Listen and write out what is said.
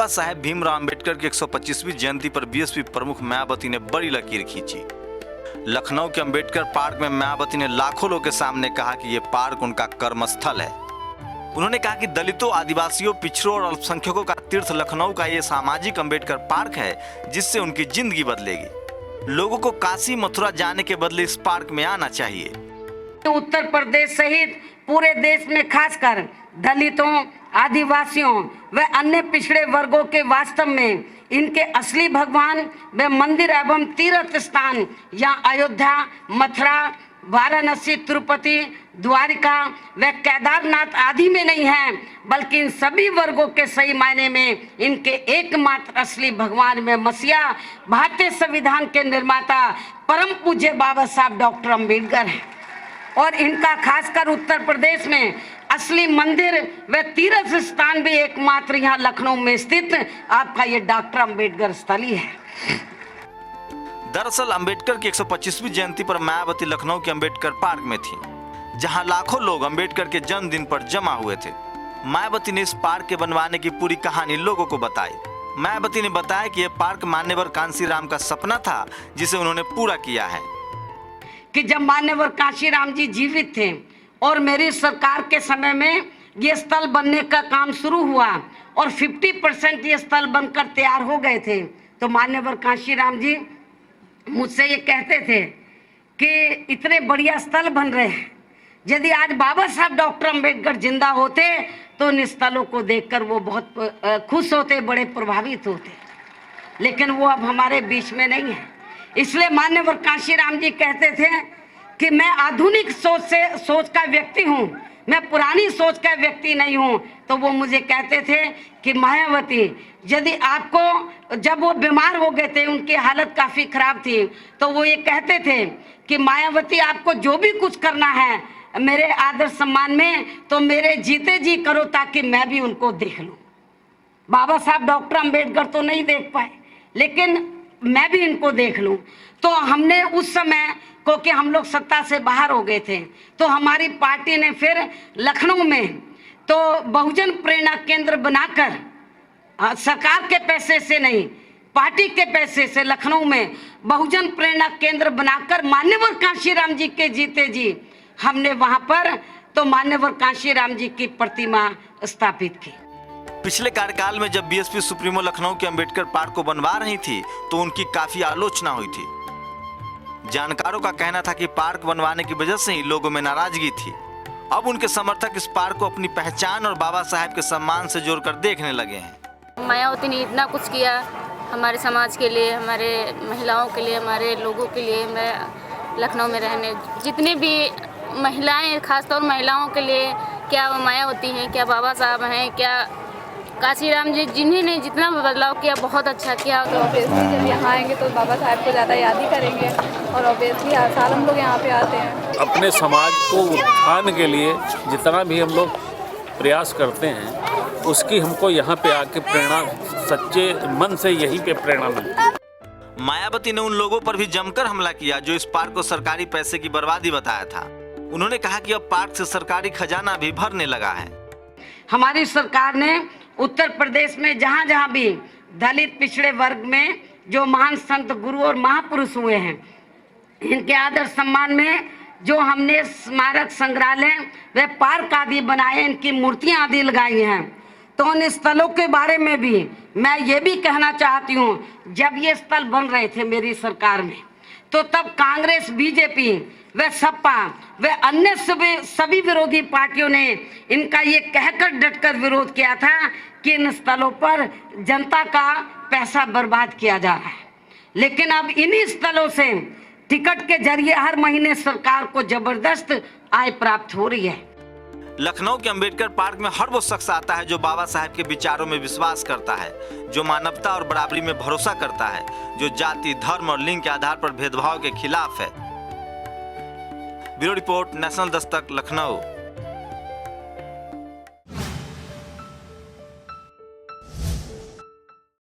साहेब भीमराव अंबेडकर की 125वीं जयंती पर बीएसपी प्रमुख मायावती ने बड़ी लकीर खींची। लखनऊ के अंबेडकर पार्क में मायावती ने लाखों लोगों के सामने कहा कि ये पार्क उनका कर्मस्थल है। उन्होंने कहा कि दलितों, आदिवासियों, पिछड़ों और अल्पसंख्यकों का तीर्थ लखनऊ का ये सामाजिक अंबेडकर पार्क है, जिससे उनकी जिंदगी बदलेगी। लोगों को काशी मथुरा जाने के बदले इस पार्क में आना चाहिए। उत्तर प्रदेश सहित पूरे देश में खासकर दलितों, आदिवासियों व अन्य पिछड़े वर्गों के वास्तव में इनके असली भगवान व मंदिर एवं तीर्थ स्थान या अयोध्या, मथुरा, वाराणसी, तिरुपति, द्वारिका व केदारनाथ आदि में नहीं है, बल्कि इन सभी वर्गों के सही मायने में इनके एकमात्र असली भगवान में मसीहा, भारतीय संविधान के निर्माता परम पूज्य बाबा साहब डॉक्टर अम्बेडकर हैं। और इनका खासकर उत्तर प्रदेश में असली मंदिर व तीर्थ स्थान भी एकमात्र यहाँ लखनऊ में स्थित आपका ये डॉक्टर अम्बेडकर स्थल ही है। दरअसल अंबेडकर की 125वीं जयंती पर मायावती लखनऊ के अंबेडकर पार्क में थी, जहां लाखों लोग अंबेडकर के जन्मदिन पर जमा हुए थे। मायावती ने इस पार्क के बनवाने की पूरी कहानी लोगों को बताई। मायावती ने बताया कि यह पार्क मान्यवर कांशीराम का सपना था, जिसे उन्होंने पूरा किया है। कि जब मान्यवर कांशीराम जी जीवित थे और मेरी सरकार के समय में ये स्थल बनने का काम शुरू हुआ और 50% ये स्थल बनकर तैयार हो गए थे, तो मान्यवर कांशीराम जी मुझसे ये कहते थे कि इतने बढ़िया स्थल बन रहे हैं, यदि आज बाबा साहब डॉक्टर अम्बेडकर जिंदा होते तो इन स्थलों को देखकर वो बहुत खुश होते, बड़े प्रभावित होते, लेकिन वो अब हमारे बीच में नहीं है। इसलिए मान्यवर कांशीराम जी कहते थे कि मैं आधुनिक सोच का व्यक्ति हूँ, मैं पुरानी सोच का व्यक्ति नहीं हूँ। तो वो मुझे कहते थे कि मायावती, यदि आपको, जब वो बीमार हो गए थे, उनकी हालत काफ़ी खराब थी, तो वो ये कहते थे कि मायावती आपको जो भी कुछ करना है मेरे आदर सम्मान में, तो मेरे जीते जी करो, ताकि मैं भी उनको देख लूँ। बाबा साहब डॉक्टर अम्बेडकर तो नहीं देख पाए, लेकिन मैं भी इनको देख लूं। तो हमने उस समय, क्योंकि हम लोग सत्ता से बाहर हो गए थे, तो हमारी पार्टी ने फिर लखनऊ में तो बहुजन प्रेरणा केंद्र बनाकर, सरकार के पैसे से नहीं, पार्टी के पैसे से लखनऊ में बहुजन प्रेरणा केंद्र बनाकर मान्यवर कांशीराम जी के जीते जी हमने वहां पर तो मान्यवर कांशीराम जी की प्रतिमा स्थापित की। पिछले कार्यकाल में जब बीएसपी सुप्रीमो लखनऊ के अंबेडकर पार्क को बनवा रही थी, तो उनकी काफी आलोचना हुई थी। जानकारों का कहना था कि पार्क बनवाने की वजह से ही लोगों में नाराजगी थी। अब उनके समर्थक इस पार्क को अपनी पहचान और बाबा साहेब के सम्मान से जोड़कर देखने लगे हैं। मायावती ने इतना कुछ किया हमारे समाज के लिए, हमारे महिलाओं के लिए, हमारे लोगों के लिए। मैं लखनऊ में रहने जितनी भी महिलाएं, खासतौर महिलाओं के लिए, क्या वो मायावती हैं, क्या बाबा साहब हैं, क्या कांशीराम जी, जिन्होंने जितना बदलाव किया बहुत अच्छा किया। तो ऑब्वियसली जब यहाँ आएंगे तो बाबा साहब को ज़्यादा याद ही करेंगे, और ऑब्वियसली हर साल हम लोग यहाँ पे आते हैं। अपने समाज को उत्थान के लिए जितना भी हम लोग प्रयास करते हैं, उसकी हमको यहाँ पे आके प्रेरणा, सच्चे मन से यहीं पे प्रेरणा मिलती है। मायावती ने उन लोगों पर भी जमकर हमला किया जो इस पार्क को सरकारी पैसे की बर्बादी बताया था। उन्होंने कहा कि अब पार्क से सरकारी खजाना भी भरने लगा है। हमारी सरकार ने उत्तर प्रदेश में जहाँ जहाँ भी दलित पिछड़े वर्ग में जो महान संत, गुरु और महापुरुष हुए हैं, इनके आदर सम्मान में जो हमने स्मारक, संग्रहालय व पार्क आदि बनाए, इनकी मूर्तियां आदि लगाई हैं, तो उन स्थलों के बारे में भी मैं ये भी कहना चाहती हूँ, जब ये स्थल बन रहे थे मेरी सरकार में, तो तब कांग्रेस, बीजेपी व सपा व अन्य सभी विरोधी पार्टियों ने इनका ये कहकर डटकर विरोध किया था कि इन स्थलों पर जनता का पैसा बर्बाद किया जा रहा है। लेकिन अब इन्हीं स्थलों से टिकट के जरिए हर महीने सरकार को जबरदस्त आय प्राप्त हो रही है। लखनऊ के अंबेडकर पार्क में हर वो शख्स आता है जो बाबा साहेब के विचारों में विश्वास करता है, जो मानवता और बराबरी में भरोसा करता है, जो जाति, धर्म और लिंग के आधार पर भेदभाव के खिलाफ है। Bureau report, national Dastak, Lucknow.